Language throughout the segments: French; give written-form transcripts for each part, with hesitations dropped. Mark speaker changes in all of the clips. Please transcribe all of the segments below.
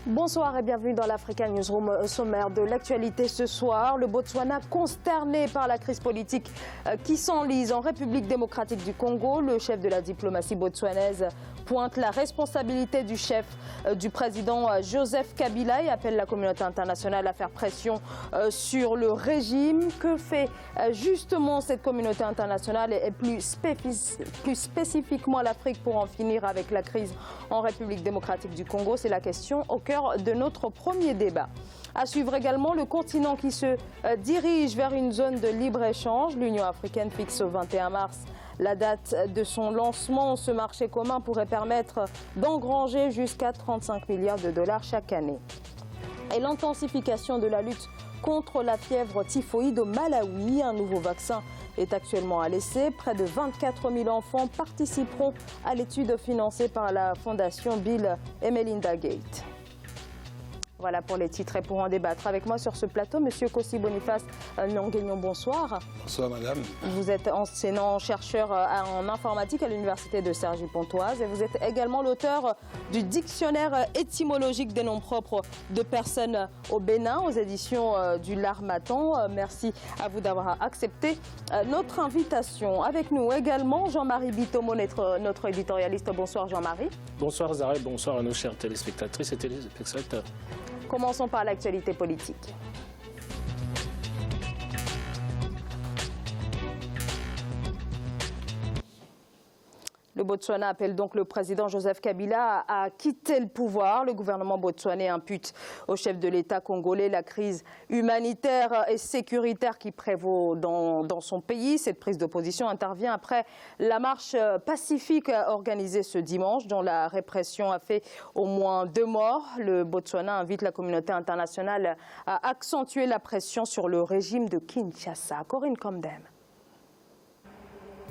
Speaker 1: Bonsoir et bienvenue dans l'Africa Newsroom. Au sommaire de l'actualité ce soir, le Botswana consterné par la crise politique qui s'enlise en République démocratique du Congo. Le chef de la diplomatie botswanaise pointe la responsabilité du chef du président Joseph Kabila et appelle la communauté internationale à faire pression sur le régime. Que fait justement cette communauté internationale et plus spécifiquement l'Afrique pour en finir avec la crise en République démocratique du Congo? C'est la question au cœur de notre premier débat. À suivre également le continent qui se dirige vers une zone de libre-échange. L'Union africaine fixe au 21 mars la date de son lancement. Ce marché commun pourrait permettre d'engranger jusqu'à 35 milliards de dollars chaque année. Et l'intensification de la lutte contre la fièvre typhoïde au Malawi. Un nouveau vaccin est actuellement à l'essai. Près de 24 000 enfants participeront à l'étude financée par la fondation Bill et Melinda Gates. Voilà pour les titres et pour en débattre avec moi sur ce plateau, Monsieur Kossi Boniface Nyonguignon, bonsoir.
Speaker 2: Bonsoir madame.
Speaker 1: Vous êtes enseignant-chercheur en informatique à l'université de Cergy-Pontoise et vous êtes également l'auteur du dictionnaire étymologique des noms propres de personnes au Bénin aux éditions du L'Harmattan. Merci à vous d'avoir accepté notre invitation. Avec nous également Jean-Marie Bitomo, notre éditorialiste. Bonsoir Jean-Marie.
Speaker 3: Bonsoir Zara et bonsoir à nos chers téléspectatrices et téléspectateurs.
Speaker 1: Commençons par l'actualité politique. Le Botswana appelle donc le président Joseph Kabila à quitter le pouvoir. Le gouvernement botswanais impute au chef de l'État congolais la crise humanitaire et sécuritaire qui prévaut dans son pays. Cette prise d'opposition intervient après la marche pacifique organisée ce dimanche, dont la répression a fait au moins 2 morts. Le Botswana invite la communauté internationale à accentuer la pression sur le régime de Kinshasa. Corinne Comdem.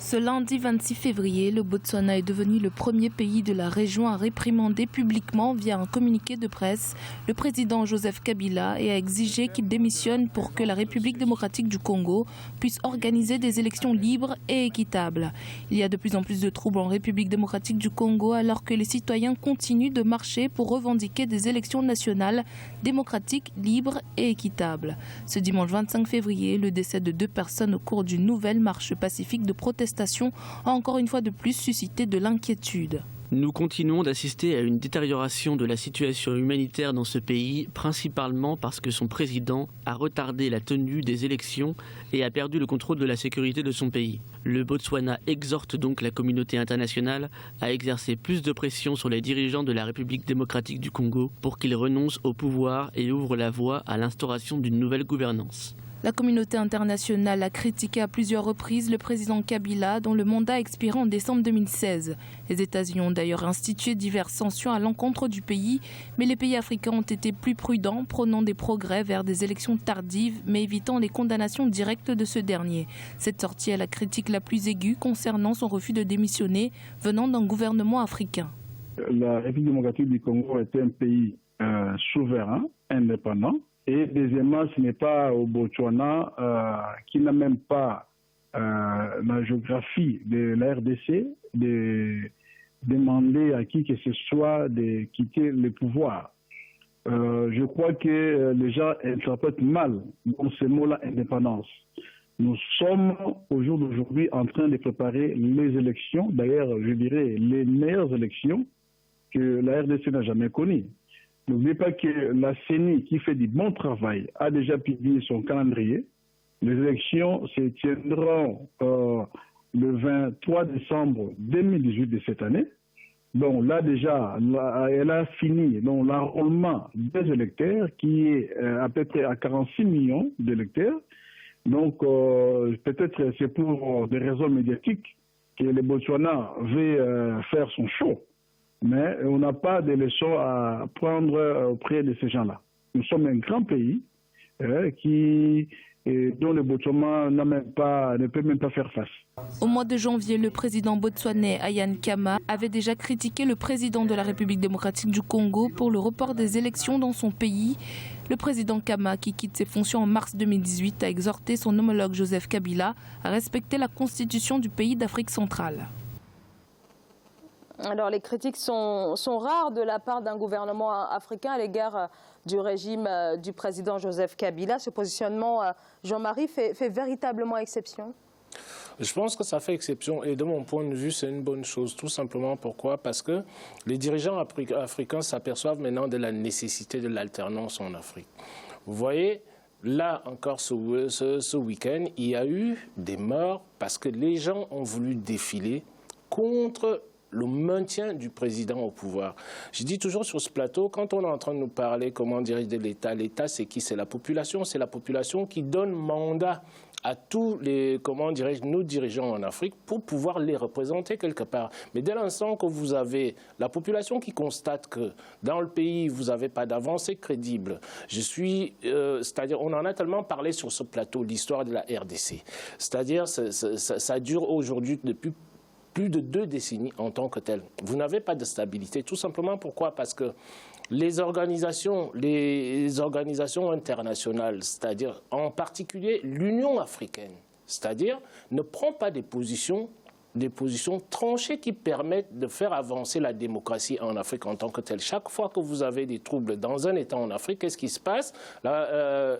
Speaker 4: Ce lundi 26 février, le Botswana est devenu le premier pays de la région à réprimander publiquement via un communiqué de presse le président Joseph Kabila et à exiger qu'il démissionne pour que la République démocratique du Congo puisse organiser des élections libres et équitables. Il y a de plus en plus de troubles en République démocratique du Congo alors que les citoyens continuent de marcher pour revendiquer des élections nationales démocratiques, libres et équitables. Ce dimanche 25 février, le décès de 2 personnes au cours d'une nouvelle marche pacifique de protestation a encore une fois de plus suscité de l'inquiétude.
Speaker 5: Nous continuons d'assister à une détérioration de la situation humanitaire dans ce pays, principalement parce que son président a retardé la tenue des élections et a perdu le contrôle de la sécurité de son pays. Le Botswana exhorte donc la communauté internationale à exercer plus de pression sur les dirigeants de la République démocratique du Congo pour qu'ils renoncent au pouvoir et ouvrent la voie à l'instauration d'une nouvelle gouvernance.
Speaker 4: La communauté internationale a critiqué à plusieurs reprises le président Kabila dont le mandat expirait en décembre 2016. Les États-Unis ont d'ailleurs institué diverses sanctions à l'encontre du pays, mais les pays africains ont été plus prudents, prônant des progrès vers des élections tardives, mais évitant les condamnations directes de ce dernier. Cette sortie est la critique la plus aiguë concernant son refus de démissionner venant d'un gouvernement africain.
Speaker 6: La République démocratique du Congo est un pays souverain, indépendant. Et deuxièmement, ce n'est pas au Botswana qui n'a même pas la géographie de la RDC de demander à qui que ce soit de quitter le pouvoir. Je crois que les gens interprètent mal dans ce mot-là indépendance. Nous sommes au jour d'aujourd'hui en train de préparer les élections, d'ailleurs je dirais les meilleures élections que la RDC n'a jamais connues. N'oubliez pas que la CENI, qui fait du bon travail, a déjà publié son calendrier. Les élections se tiendront le 23 décembre 2018 de cette année. Donc là déjà, elle a fini l'enrôlement des électeurs qui est à peu près à 46 millions d'électeurs. Donc peut-être c'est pour des raisons médiatiques que le Botswana veut faire son show. Mais on n'a pas de leçons à prendre auprès de ces gens-là. Nous sommes un grand pays dont le Botswana ne peut même pas faire face.
Speaker 4: Au mois de janvier, le président botswanais Ian Khama avait déjà critiqué le président de la République démocratique du Congo pour le report des élections dans son pays. Le président Khama, qui quitte ses fonctions en mars 2018, a exhorté son homologue Joseph Kabila à respecter la constitution du pays d'Afrique centrale.
Speaker 1: Alors les critiques sont rares de la part d'un gouvernement africain à l'égard du régime du président Joseph Kabila. Ce positionnement, Jean-Marie, fait véritablement exception?
Speaker 3: Je pense que ça fait exception et de mon point de vue, c'est une bonne chose. Tout simplement pourquoi? Parce que les dirigeants africains s'aperçoivent maintenant de la nécessité de l'alternance en Afrique. Vous voyez, là encore ce week-end, il y a eu des morts parce que les gens ont voulu défiler contre le maintien du président au pouvoir. Je dis toujours sur ce plateau, quand on est en train de nous parler, comment dire, de l'État, l'État c'est qui? C'est la population qui donne mandat à tous les, comment dirais-je, nos dirigeants en Afrique pour pouvoir les représenter quelque part. Mais dès l'instant que vous avez la population qui constate que dans le pays, vous n'avez pas d'avancée crédible, c'est-à-dire, on en a tellement parlé sur ce plateau, l'histoire de la RDC. C'est-à-dire, ça dure aujourd'hui depuis plus de 2 décennies en tant que tel. Vous n'avez pas de stabilité. Tout simplement pourquoi? Parce que les organisations internationales, c'est-à-dire en particulier l'Union africaine, c'est-à-dire ne prend pas des positions tranchées qui permettent de faire avancer la démocratie en Afrique en tant que telle. Chaque fois que vous avez des troubles dans un État en Afrique, qu'est-ce qui se passe?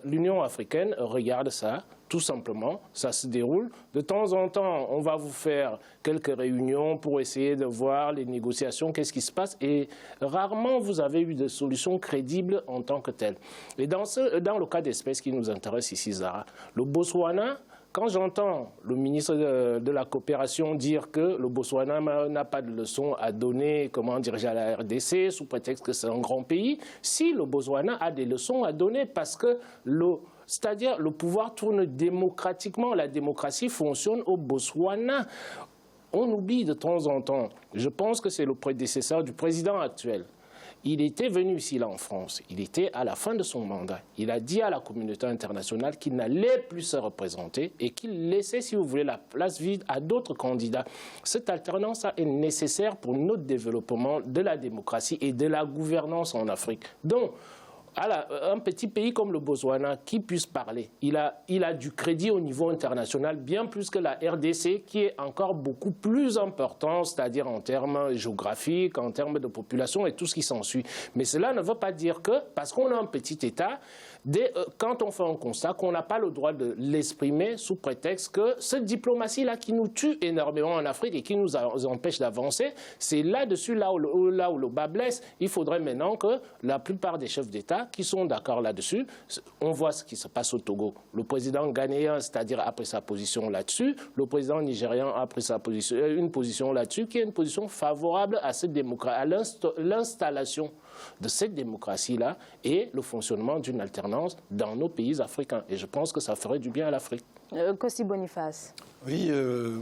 Speaker 3: L'Union africaine regarde ça. Tout simplement, ça se déroule. De temps en temps, on va vous faire quelques réunions pour essayer de voir les négociations, qu'est-ce qui se passe. Et rarement, vous avez eu de solutions crédibles en tant que telles. Et dans le cas d'espèce qui nous intéresse ici, Zara, le Botswana, quand j'entends le ministre de la Coopération dire que le Botswana n'a pas de leçons à donner, comment dirais-je, à la RDC, sous prétexte que c'est un grand pays, si le Botswana a des leçons à donner parce que c'est-à-dire le pouvoir tourne démocratiquement, la démocratie fonctionne au Botswana. On oublie de temps en temps, je pense que c'est le prédécesseur du président actuel. Il était venu ici, là, en France. Il était à la fin de son mandat. Il a dit à la communauté internationale qu'il n'allait plus se représenter et qu'il laissait, si vous voulez, la place vide à d'autres candidats. Cette alternance est nécessaire pour notre développement de la démocratie et de la gouvernance en Afrique. Donc, un petit pays comme le Botswana qui puisse parler, il a du crédit au niveau international, bien plus que la RDC qui est encore beaucoup plus important, c'est-à-dire en termes géographiques, en termes de population et tout ce qui s'ensuit. Mais cela ne veut pas dire que, parce qu'on a un petit État, quand on fait un constat qu'on n'a pas le droit de l'exprimer sous prétexte que cette diplomatie-là qui nous tue énormément en Afrique et qui nous empêche d'avancer, c'est là-dessus, là où le bas blesse. Il faudrait maintenant que la plupart des chefs d'État qui sont d'accord là-dessus, on voit ce qui se passe au Togo. Le président ghanéen, c'est-à-dire a pris sa position là-dessus, le président nigérian a pris une position là-dessus, qui est une position favorable à cette démocratie, à l'installation de cette démocratie-là et le fonctionnement d'une alternance dans nos pays africains. Et je pense que ça ferait du bien à l'Afrique.
Speaker 1: Kossi Boniface.
Speaker 2: Oui,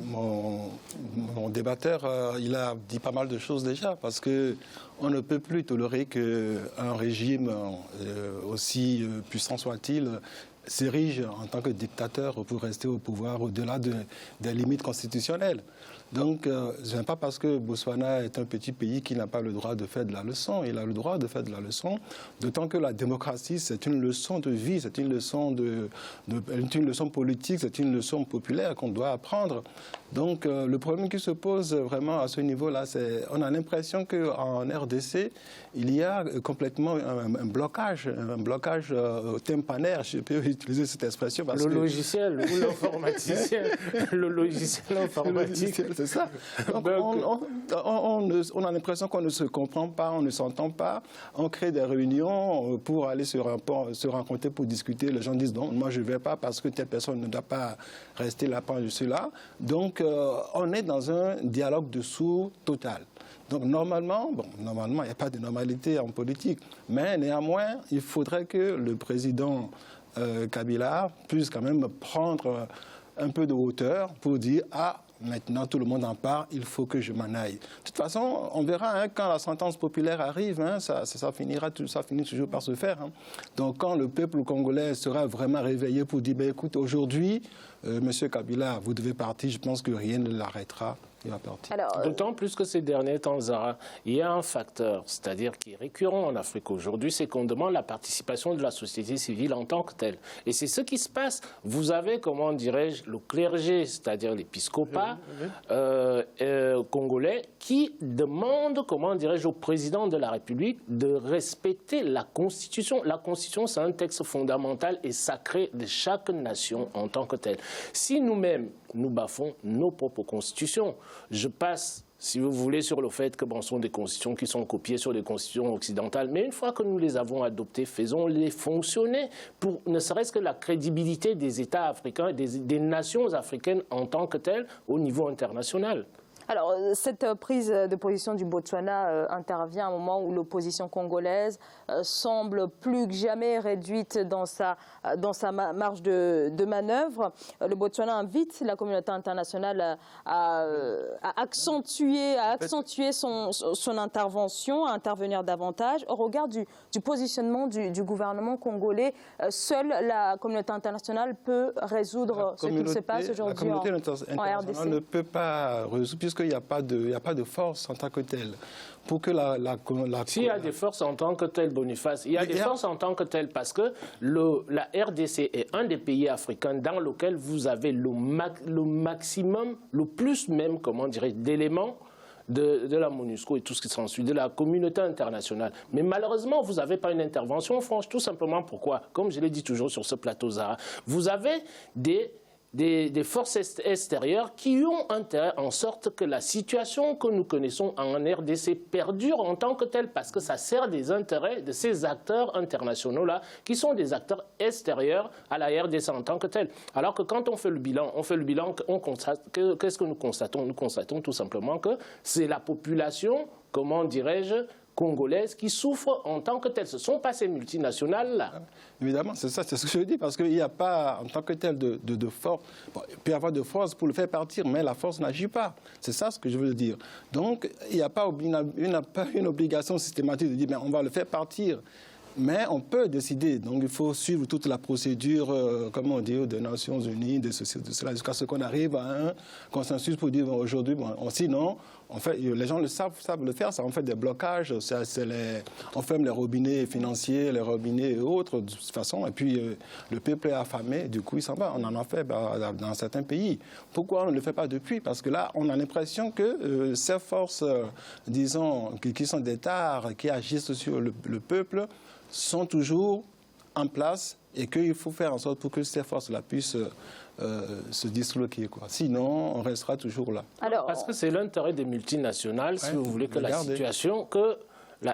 Speaker 2: mon débatteur, il a dit pas mal de choses déjà, parce qu'on ne peut plus tolérer qu'un régime, aussi puissant soit-il, s'érige en tant que dictateur pour rester au pouvoir au-delà des limites constitutionnelles. Donc, ce n'est pas parce que Botswana est un petit pays qu'il n'a pas le droit de faire de la leçon. Il a le droit de faire de la leçon, d'autant que la démocratie, c'est une leçon de vie, c'est une leçon politique, c'est une leçon populaire qu'on doit apprendre. Donc, le problème qui se pose vraiment à ce niveau-là, c'est qu'on a l'impression qu'en RDC, il y a complètement un blocage tympanaire, je peux utiliser cette expression. Parce
Speaker 3: logiciel ou l'informaticien, le logiciel informatique.
Speaker 2: C'est ça. Donc, on a l'impression qu'on ne se comprend pas, on ne s'entend pas. On crée des réunions pour aller se rencontrer, pour discuter. Les gens disent non, moi je ne vais pas parce que telle personne ne doit pas rester là pendant je suis là. Donc on est dans un dialogue de sourds total. Donc normalement, il n'y a pas de normalité en politique. Mais néanmoins, il faudrait que le président Kabila puisse quand même prendre un peu de hauteur pour dire « Ah, maintenant, tout le monde en parle, il faut que je m'en aille. » De toute façon, on verra quand la sentence populaire arrive, ça finit toujours par se faire. Donc, quand le peuple congolais sera vraiment réveillé pour dire « Écoute, aujourd'hui, Monsieur Kabila, vous devez partir, je pense que rien ne l'arrêtera. Il va partir.
Speaker 3: D'autant plus que ces derniers temps, Zara, il y a un facteur, c'est-à-dire qui est récurrent en Afrique aujourd'hui, c'est qu'on demande la participation de la société civile en tant que telle. Et c'est ce qui se passe. Vous avez, comment dirais-je, le clergé, c'est-à-dire l'épiscopat congolais, qui demande, comment dirais-je, au président de la République de respecter la Constitution. La Constitution, c'est un texte fondamental et sacré de chaque nation en tant que telle. Si nous-mêmes, nous bafons nos propres constitutions, je passe, si vous voulez, sur le fait que ce sont des constitutions qui sont copiées sur les constitutions occidentales. Mais une fois que nous les avons adoptées, faisons-les fonctionner pour ne serait-ce que la crédibilité des États africains, des nations africaines en tant que telles au niveau international.
Speaker 1: Alors, cette prise de position du Botswana intervient à un moment où l'opposition congolaise semble plus que jamais réduite dans sa marge de manœuvre. Le Botswana invite la communauté internationale à accentuer son intervention, à intervenir davantage. Au regard du positionnement du gouvernement congolais, seule la communauté internationale peut résoudre ce qui se passe aujourd'hui en RDC.
Speaker 2: La communauté internationale ne peut pas résoudre, puisqu'il n'y a pas de force en tant que telle. Pour que
Speaker 3: S'il y a des forces en tant que telles, Boniface, il y a des forces en tant que telles parce que la RDC est un des pays africains dans lequel vous avez le maximum, le plus même, comment dirais-je, d'éléments de la MONUSCO et tout ce qui s'ensuit, de la communauté internationale. Mais malheureusement, vous n'avez pas une intervention franche, tout simplement pourquoi, comme je l'ai dit toujours sur ce plateau, Zara, vous avez des forces extérieures qui ont intérêt en sorte que la situation que nous connaissons en RDC perdure en tant que telle parce que ça sert des intérêts de ces acteurs internationaux-là qui sont des acteurs extérieurs à la RDC en tant que telle. Alors que quand on fait le bilan, on constate qu'est-ce que nous constatons? Nous constatons tout simplement que c'est la population, comment dirais-je, congolaises qui souffrent en tant que telles. Ce ne sont pas ces multinationales-là.
Speaker 2: Évidemment, c'est ça, c'est ce que je dis, parce qu'il n'y a pas en tant que tel de force. Bon, il peut y avoir de force pour le faire partir, mais la force n'agit pas. C'est ça ce que je veux dire. Donc, il n'y a pas une obligation systématique de dire, mais on va le faire partir. Mais on peut décider. Donc, il faut suivre toute la procédure, comment dire, des Nations Unies, de cela, jusqu'à ce qu'on arrive à un consensus pour dire, aujourd'hui, sinon, en fait, les gens savent le faire, ça en fait des blocages, on ferme les robinets financiers, les robinets et autres, de toute façon, et puis le peuple est affamé, du coup, il s'en va. On en a fait dans certains pays. Pourquoi on ne le fait pas depuis? Parce que là, on a l'impression que ces forces, disons, qui sont des tares, qui agissent sur le peuple, sont toujours en place et qu'il faut faire en sorte pour que ces forces-là puissent se disloquer, quoi. Sinon, on restera toujours là.
Speaker 3: Alors, parce que c'est l'intérêt des multinationales, si vous voulez, que la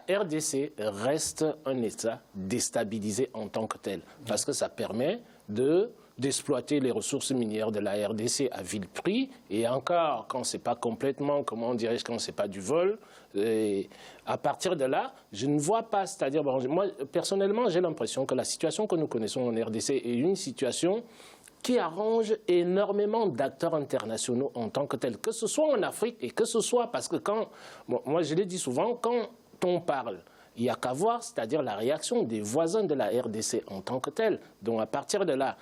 Speaker 3: RDC reste un État déstabilisé en tant que tel. Parce que ça permet d'exploiter les ressources minières de la RDC à vil prix, et encore, quand c'est pas complètement, comment dirais-je, quand c'est pas du vol, et à partir de là, je ne vois pas, c'est-à-dire, moi, personnellement, j'ai l'impression que la situation que nous connaissons en RDC est une situation qui arrange énormément d'acteurs internationaux en tant que tels, que ce soit en Afrique et que ce soit, parce que moi je l'ai dit souvent, quand on parle, il n'y a qu'à voir, c'est-à-dire la réaction des voisins de la RDC en tant que tels. Donc à partir de là,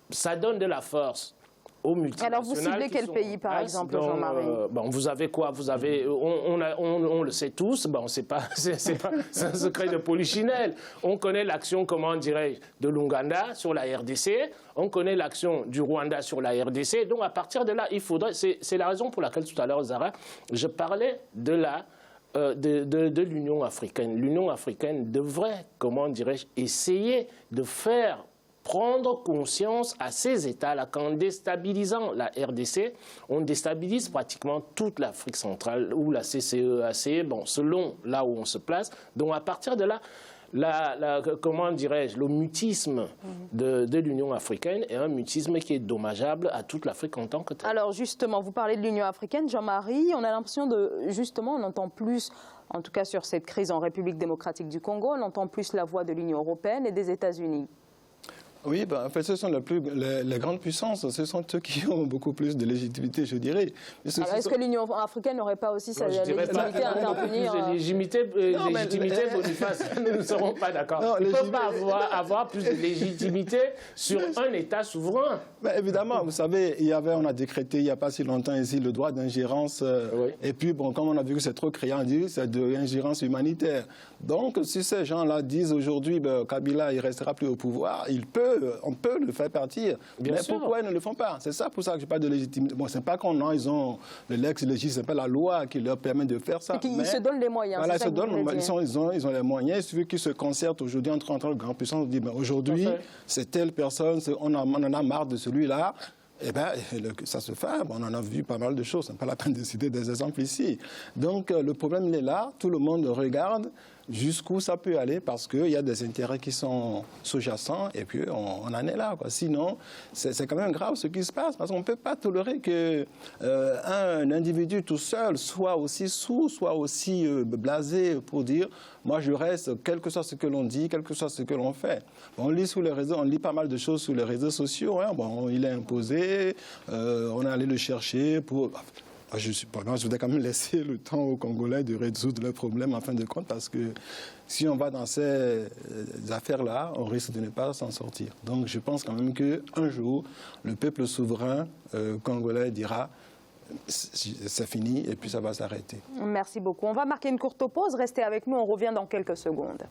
Speaker 3: ça donne de la force aux multinationales.
Speaker 1: Alors vous ciblez quel pays, par exemple, Jean-Marie?
Speaker 3: Vous avez quoi? Vous avez, on le sait tous, c'est un secret de polichinelle. On connaît l'action, comment dirais-je, de l'Ouganda sur la RDC, on connaît l'action du Rwanda sur la RDC. Donc à partir de là, il faudrait, c'est la raison pour laquelle tout à l'heure, Zara, je parlais de l'Union africaine. L'Union africaine devrait, comment dirais-je, essayer de faire prendre conscience à ces États-là qu'en déstabilisant la RDC, on déstabilise pratiquement toute l'Afrique centrale ou la CCEAC, selon là où on se place. Donc à partir de là, comment dirais-je, le mutisme de l'Union africaine est un mutisme qui est dommageable à toute l'Afrique en tant que telle.
Speaker 1: Alors justement, vous parlez de l'Union africaine, Jean-Marie, on a l'impression on entend plus, en tout cas sur cette crise en République démocratique du Congo, on entend plus la voix de l'Union européenne et des États-Unis.
Speaker 2: Oui, ben, en fait, ce sont les grandes puissances, ce sont eux qui ont beaucoup plus de légitimité, je dirais.
Speaker 1: Alors, est-ce que l'Union africaine n'aurait pas aussi sa légitimité à intervenir
Speaker 3: légitimité, Boniface, nous ne serons pas d'accord. Ils ne peuvent pas avoir plus de légitimité sur un État souverain.
Speaker 2: Ben, évidemment, vous savez, on a décrété il n'y a pas si longtemps ici le droit d'ingérence. Et puis, bon, comme on a vu que c'est trop criant, c'est de l'ingérence humanitaire. Donc, si ces gens-là disent aujourd'hui, ben, Kabila, il ne restera plus au pouvoir, on peut le faire partir.
Speaker 3: Bien
Speaker 2: mais
Speaker 3: sûr.
Speaker 2: Pourquoi ils ne le font pas? C'est ça pour ça que je parle de légitimité. Bon, c'est pas ils ont le lex-légis, c'est pas la loi qui leur permet de faire ça.
Speaker 1: Ils se donnent les moyens.
Speaker 2: Voilà,
Speaker 1: ils
Speaker 2: ont les moyens. Il suffit qu'ils se concertent aujourd'hui entre grandes puissances. On dit, ben, aujourd'hui, c'est telle personne, on en a marre de celui-là. Eh bien, ça se fait. On en a vu pas mal de choses. Ce n'est pas la peine de citer des exemples ici. Donc, le problème, il est là. Tout le monde regarde jusqu'où ça peut aller parce qu'il y a des intérêts qui sont sous-jacents et puis on en est là, quoi. Sinon, c'est quand même grave ce qui se passe parce qu'on ne peut pas tolérer qu'un individu tout seul soit aussi sourd, soit aussi blasé pour dire « moi je reste, quel que soit ce que l'on dit, quel que soit ce que l'on fait ». On lit sur les réseaux, on lit pas mal de choses sur les réseaux sociaux. Hein. Bon, il est imposé, on est allé le chercher pour... Je voudrais quand même laisser le temps aux Congolais de résoudre leurs problèmes en fin de compte parce que si on va dans ces affaires-là, on risque de ne pas s'en sortir. Donc je pense quand même qu'un jour, le peuple souverain congolais dira c'est fini et puis ça va s'arrêter.
Speaker 1: Merci beaucoup. On va marquer une courte pause. Restez avec nous, on revient dans quelques secondes.